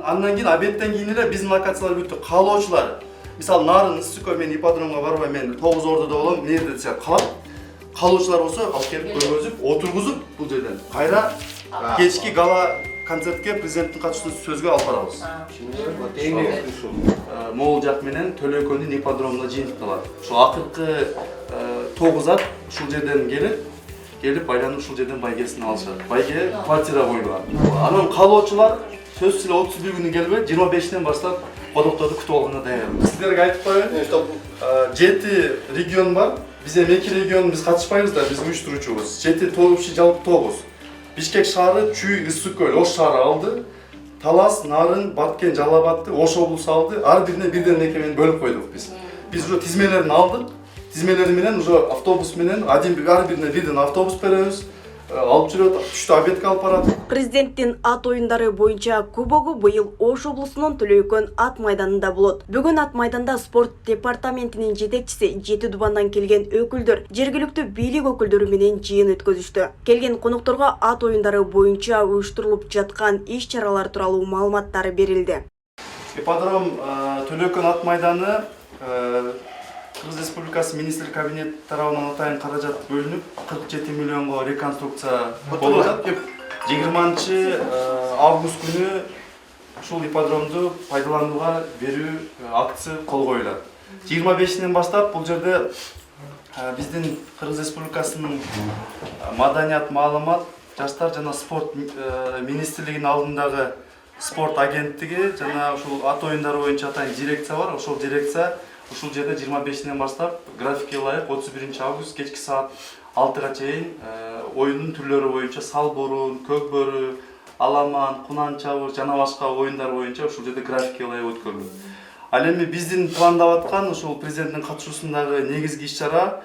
Андан кийин обедтен кийин эле биздин локациялар бүттү. Каалоочулар. Мисалы Нарын Ысыккөл мен ипподромго барбай мен 9 ордодо болом, эмнеде десе калат. Каалоочулар болсо алып келип көргөзүп, отургузуп бул жерден кайра кечки гала концертке президенттин катышуусунда сөзгө алып барабыз. Могул жак менен Төлөкөндүн ипподромунда жыйынтыкталат. Ошо акыркы 9 ат ушул жерден келип байланып ушул жерден байгесин алышат. Байге квартира коюлган. Анан каалоочулар сөзсүз эле 31 күнү келбей 25-тен баштап конокторду күтүп алганга даярбыз. Сиздерге айтып коеюн, 7 регион бар. Биз эми 2 регион биз катышпайбыз да, биз уюштуруучубуз. 7 тоғыз жалпы 9. Бишкек шаары, Чүй, Ысыккөл, Ош шаары алды. Талас, Нарын, Баткен, Жалал Абадты, Ош облусу алды. Ар бирине бірден мекемени бөлүп койдук биз. Биз уже тизмелерин алдык. Тизмелери менен уже автобус менен ар бирине бірден автобус беребиз. Алып жүрөт, түштү обедке алып барат. Президенттин ат оюндары боюнча кубогу быйыл Ош облусунун Төлөкөн ат майданында болот. Бүгүн ат майданда спорт департаментинин жетекчиси 7 Дубандан келген өкүлдөр, жергиликтүү бийлик өкүлдөрү менен жыйын өткөзүштү. Келген конокторго ат оюндары боюнча уюштурулуп жаткан иш-чаралар тууралуу маалыматтар берилди. Ипподром Төлөкөн ат майданы Кыргыз Республикасы министрлик кабинети тарабынан атайын каражат бөлүнүп 47 миллионго реконструкция болуп атат. 20 август күнү ушул ипподромду пайдаланууга берүү акция кол коюлат. 25-нен баштап бул жерде биздин Кыргыз Республикасынын маданият, маалымат, жаштар жана спорт министрлигинин алдындагы спорт агенттиги жана ушул ат оюндары боюнча атайын дирекция бар. Ошол дирекция ушул жерде 25-нен баштап графикке ылайык 31 август кечки саат 6-га чейин оюндун түрлөрү боюнча салбурун, көк бөрү, аламан, кунан чабыр жана башка оюндар боюнча ушул жерде графикке ылайык өткөрүлөт. Ал эми биздин пландап аткан ушул президенттин катышуусундагы негизги иш-чара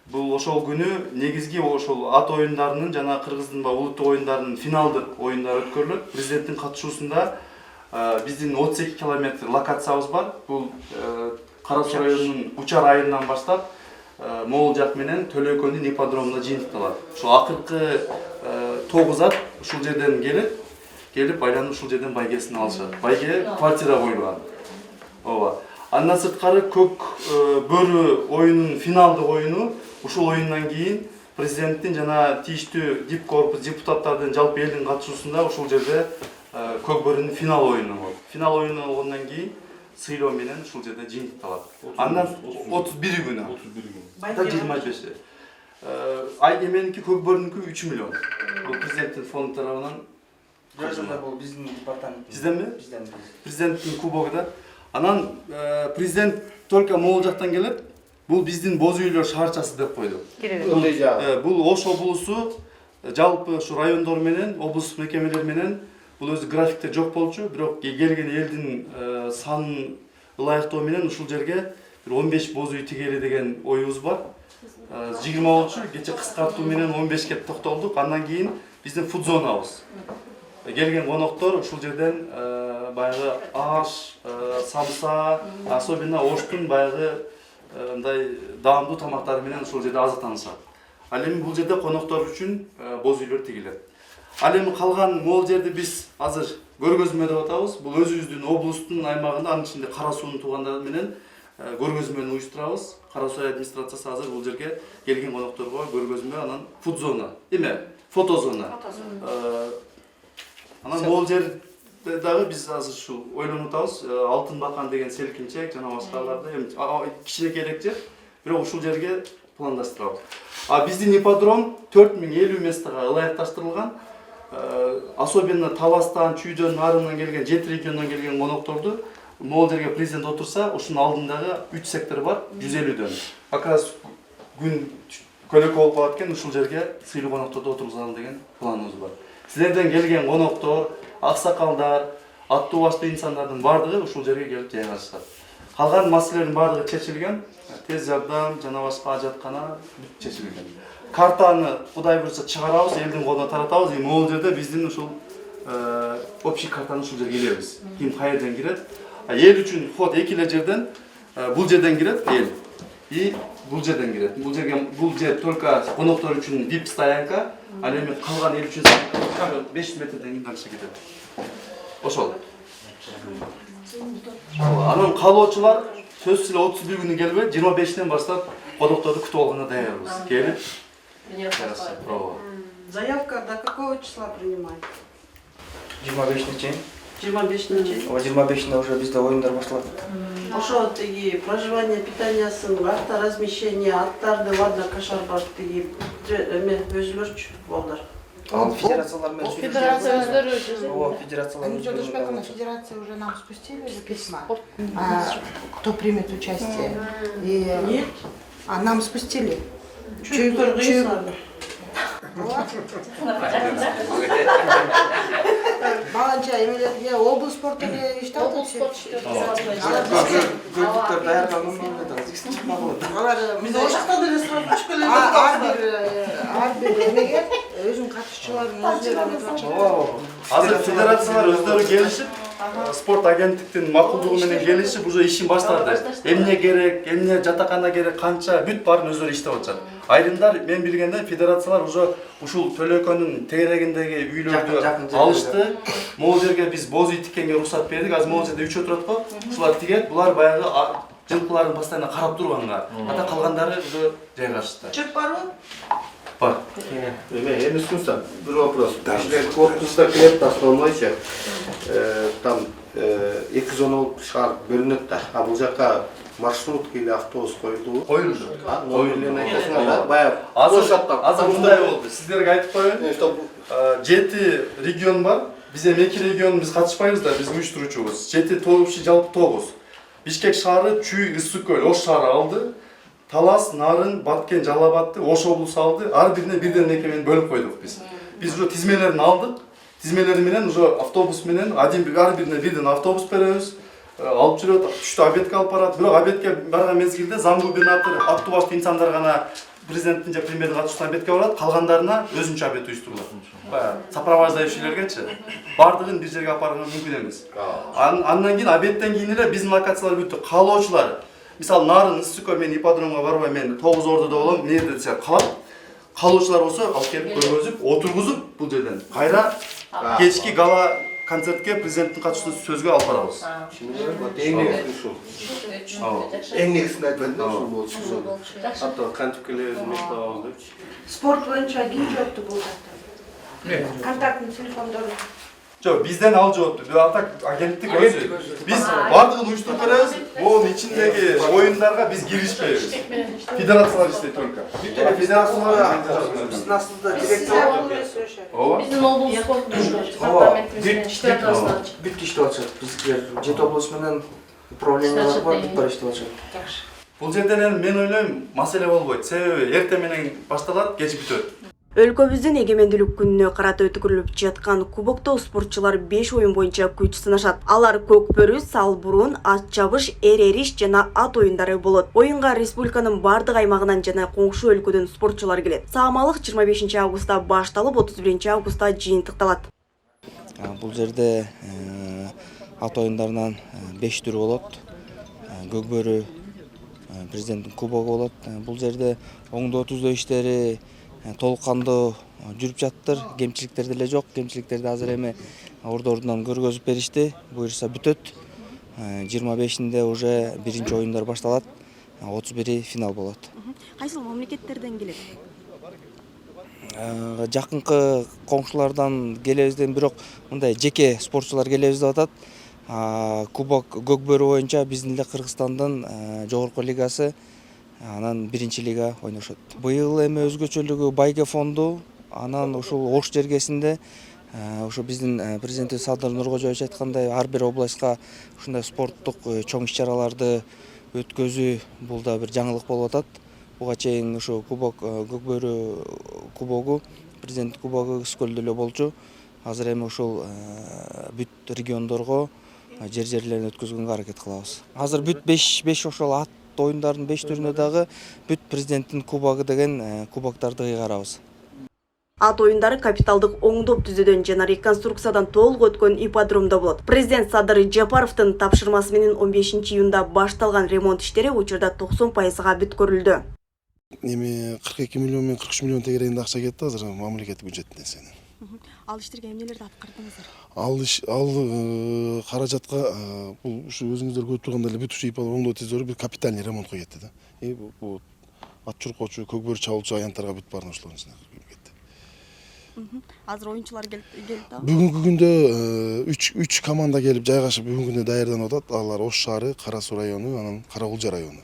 бул ошол күнү негизги ошол ат оюндарынын жана Кыргыздын улуттук оюндарынын финалдык оюндары өткөрүлөт. Президенттин катышуусунда биздин 32 километр локациябыз бар. Бул Кара Суу районунун Учар айылынан баштап Могул жак менен Төлөкөндүн ипподромунда жыйынтыкталат. Ошо акыркы 9 ат ушул жерден келип байланып ушул жерден байгесин алышат. Байге квартира коюлган. Ооба. Андан сырткары көк бөрү оюнунун финалдык оюну ушул оюндан кийин президенттин жана тийиштүү дип корпус депутаттардын жалпы элдин катышуусунда ушул жерде көк бөрүнүн финал оюну болот. Финал оюну болгондон кийин сыйлоо менен ушул жерде жыйынтыкталат. Андан 31 күнү. 25-те. Ай эменики көк бөрүнүкү 3 миллион. Бул президенттин фонду тарабынан. Бул биздин департамент. Сизденби? Президенттин кубогу да. Анан президент только Могул жактан келет. Бул биздин боз үйлөр шаарчасы деп койду. Бул Ош облусу жалпы ушу райондор менен, облустук мекемелер менен бул өзү графикте жок болчу, бирок келген элдин санын ылайыктоо менен ушул жерге 15 боз үй тигели деген оюбуз бар. 20 болчу, кече кыскартуу менен 15ке токтолдук. Андан кийин биздин фуд зонабыз. Келген коноктор ушул жерден баягы аш, самса, особенно Оштун баягы мындай даамдуу тамактары менен ушул жерде азыктанышат. Ал эми бул жерде коноктор үчүн боз үйлөр тигилет. Ал эми калган могул жерди биз азыр көргөзмө деп атабыз. Бул өзүбүздүн облустун аймагында, анын ичинде Кара Суунун туугандары менен көргөзмөнү уюштурабыз. Кара Суу администрациясы азыр бул жерге келген конокторго көргөзмө, анан фуд зона, фото зона. Анан могул жерде дагы биз азыр ушул ойлонуп атабыз. Алтын бакан деген селкинчек жана башкаларды эми кичинекейрээк жер, бирок ушул жерге пландаштырабыз. Биздин ипподром 4050 местага ылайыкташтырылган. Особенно Таластан, Чүйдөн, Нарындан келген, 7 региондон келген конокторду могул жерге президент отурса, ушунун алдындагы 3 сектор бар, 150дөн. Как раз күн көлөкө болуп калат экен, ушул жерге сыйлуу конокторду отургузалым деген планыбыз бар. Силерден келген коноктор, аксакалдар, аттуу баштуу инсандардын баардыгы ушул жерге келип жайгашышат. Калган маселелердин баардыгы чечилген. Тез жардам жана башка ажаткана чечилген. Картаны Кудай буйрса чыгарабыз, элдин колуна таратабыз. Эми могул жерде биздин ушул общий картаны ушул жерге илебиз. Ким кайерден кирет? Эл үчүн вход эки эле жерден, бул жерден кирет эл. И бул жерден кирет. Бул жер только коноктор үчүн VIP стоянка, ал эми калган эл үчүн 500 метрден кийин дальше кетет. Ошол. Анан каалоочулар сөзсүз эле 31 күнү келбей 25-тен баштап кодокторду күтүп алганга даярбыз. Келип. Заявка до какого числа принимает? 25-не чейин. 25-нче. 25-нде уже бизде оюндар башталат. Ошо тиги проживание, питаниясын, арта размещение, аттарды ладно кашар бар тиги эме өзүлөрчү балдар. Ал федерациялар менен Федерация өздөрү федерациялар Они что, на федерация уже нам спустили же письма, кто примет участие. И, Нет. нам спустили. Баланча эмелерге облус спортыге иштеп облус спорт көйгөттөр даярдалган болот. алар Биз ошактан эле сразу түшүп келе ар бир эмеге өзүнүн катышчыларын өздөрү Азыр федерациялар өздөрү келишип, спорт агенттиктин макулдугу менен келишип, уже ишин баштады. Эмне керек, эмне жатакана керек, канча бүт баарын өздөрү иштеп атышат. Айрымдар мен билгенде федерациялар уже ушул Төлөкөнүн тегерегиндеги үйлөрдү алышты. Могул жерге биз боз үй тиккенге уруксат бердик. Азыр могул жерде 3 отурат го. Ушулар тигет, булар баягы жылкыларын постоянно карап турганга. Ата калгандары уже жайгашты. чөп барбы? Бар. Эми түсінсем, бір вопрос. Кишилер корпуста келет да столмойчу. Там 2 зона болуп шығарып бөлүнөт да. А бул жака маршрутка или автобус коюлду. Коюлду. Азыр мындай болду. Сиздерге айтып коеюн. 7 регион бар. Биз эми 2 регионубуз катышпайбыз да, биз уюштуруучубуз. 7 тоғуш жалпы 9. Бишкек шаары, Чүй, Ысык көл, Ош шаары алды. Талас, Нарын, Баткен, Жалал Абадты, Ош облусу алды. Ар бирине бирден мекемени бөлүп койдук биз. Биз уже тизмелерин алдык. Тизмелери менен уже автобус менен ар бирине бирден автобус беребиз. Алып жүрөт, түштү обедке алып барат. Бирок обедке барган мезгилде зам губернатор аттуу баштуу инсандар гана президенттин же премьердин катышуусунан обедке барат, калгандарына өзүнчө обед уюштурулат. Баягы сопровождающийлергечи бардыгын бир жерге алып барганга мүмкүн эмес. Андан кийин обедтен кийин эле биздин локациялар бүттү. Каалоочулар, мисалы Нарын, Ысыккөл, мен ипподромго барбай, мен 9 ордодо болом, эмне десе калат. Каалоочулар болсо алып келип көргөзүп, отургузуп бул жерден кайра кечки гала концертке президенттин катышуусунда сөзгө алып барабыз. Эң негизин айтып ушул болчу. Ата кантип келебиз, эмне табабыз депчи. Спорт боюнча ким жоопту бул жакта? Контактный телефондору. Жок, бизден ал жоопту. Бул атак агенттик өзү. Биз бардыгын уюштуруп беребиз. Могу ичиндеги оюндарга биз киришпейбиз. Федерациялар иштейт только. Федерациялар биздин астында директор Ооба. биздин облус спорт департаментибиз иштеп атабыз. бүт иштеп атышат. Биздикилер 7 облус менен управлениялар бар, бүт баары иштеп атышат. Бул жерден эми мен ойлойм маселе болбойт. Себеби эртең менен башталат, кеч бүтөт. Өлкөбүздүн эгемендүүлүк күнүнө карата өткөрүлүп жаткан кубокто спортчулар 5 оюн боюнча күч сынашат. Алар көк бөрү, сал бурун, ат чабыш, эр эриш жана ат оюндары болот. Оюнга республиканын бардык аймагынан жана коңшу өлкөдөн спортчулар келет. Саамалык 25 августта башталып, 31 августта жыйынтыкталат. Бул жерде ат оюндарынан 5 түр болот. Көк бөрү президенттин кубогу болот. Бул жерде оңдотуздоо иштери толук кандуу жүрүп жатыр. Кемчиликтер деле жок. Кемчиликтерди азыр эми ордорунан көргөзүп беришти. Буюрса бүтөт. 25-inde уже биринчи оюндар башталат. 31 финал болот. Кайсыл мамлекеттерден келет? Жакынкы коңшулардан келебизден, бирок мындай жеке спортчулар келебиз деп атат. Кубок көк бөрү боюнча биздин эле Кыргызстандын жогорку лигасы, анан биринчи лига ойношот. Быйыл эми өзгөчөлүгү байге фонду, анан ушул Ош жергесинде ошо биздин президенти Садыр Нуркожоевич айткандай ар бир областка ушундай спорттук чоң иш-чараларды өткөзүү бул да бир жаңылык болуп атат. Буга чейин ушу кубок көк бөрү кубогу, президент кубогу Ысыккөлдө эле болчу. Азыр эми ушул бүт региондорго жерлерин өткөзгөнгө аракет кылабыз. Азыр бүт 5 ошол ат оюндарынын 5 түрүнө дагы бүт президенттин кубогу деген кубоктарды кыйгарабыз. Ат оюндары капиталдык оңдоп түзүүдөн жана реконструкциядан толук өткөн ипподромдо болот. Президент Садыр Жапаровдун тапшырмасы менен 15 июнда башталган ремонт иштери учурда 90%га бүткөрүлдү. Эми 42 миллион мен 43 миллион тегерегинде акча кетти азыр мамлекеттик бюджеттен. Ал иштерге эмнелерди аткардыңыздар? Ал каражатка бул ушу өзүңүздөр көрүп тургандай эле бүт ушу ИПА оңдоо тизори бир капитальный ремонтко кетти да. Бул ат чуркоочу, көкбөр чабуулчу аянттарга бүт баарын ошолордун ичине кетти. Азыр оюнчулар келип да. Бүгүнкү күндө 3 команда келип жайгашып бүгүнкү күндө даярданып атат. Алар Ош шаары, Кара Суу району, анан Кара Кулжа району.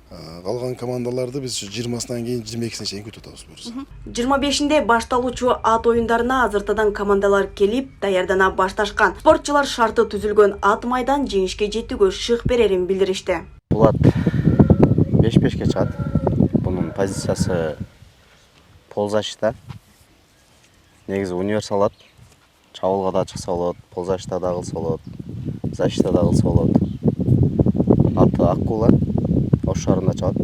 Калган командаларды биз 20-сынан кийин 22-сине чейин күтүп атабыз буюрса. 25-нде башталуучу ат оюндарына азыртадан командалар келип даярдана башташкан. Спортчулар шарты түзүлгөн ат майдан жеңишке жетүүгө шык берерин билдиришти. Бул ат 5-5-ке чыгат. Бунун позициясы пол защита. Негизи универсал ат. Чабуулга да чыкса болот, пол защита да кылса болот, защита да кылса болот. Аты Аккула. Ош шаарында чыгат.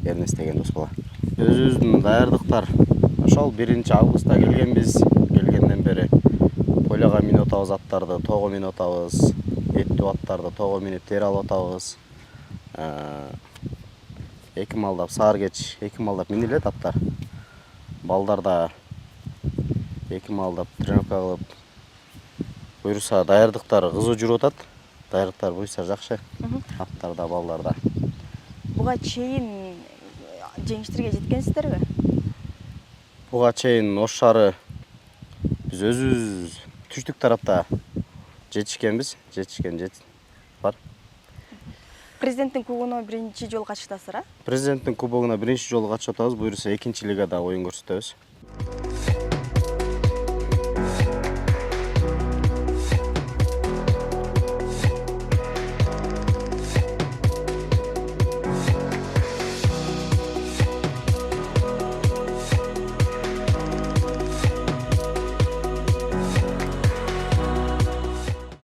Эрнест деген дос бала. Өзүбүздүн даярдыктар ошол 1-августта келгенбиз. Келгенден бери поляга минип атабыз, аттарды тоого минип атабыз. Эттүү аттарды тоого минип тере алып атабыз. Эки малдап саар кеч, эки малдап минилет аттар. Балдар да эки малдап тренировка кылып. Буюрса даярдыктар кызуу жүрүп атат. Даярдыктар буюрса жакшы. Аттар да, балдар да. Буга чейин жеңиштерге жеткенсиздерби? Буга чейин Ош шаары биз өзүбүз түштүк тарапта жетишкен бар. Президенттин кубогуна биринчи жолу катышасыздар, а? Президенттин кубогуна биринчи жолу катышып атабыз. Буюрса экинчи лигада оюн көрсөтөбүз.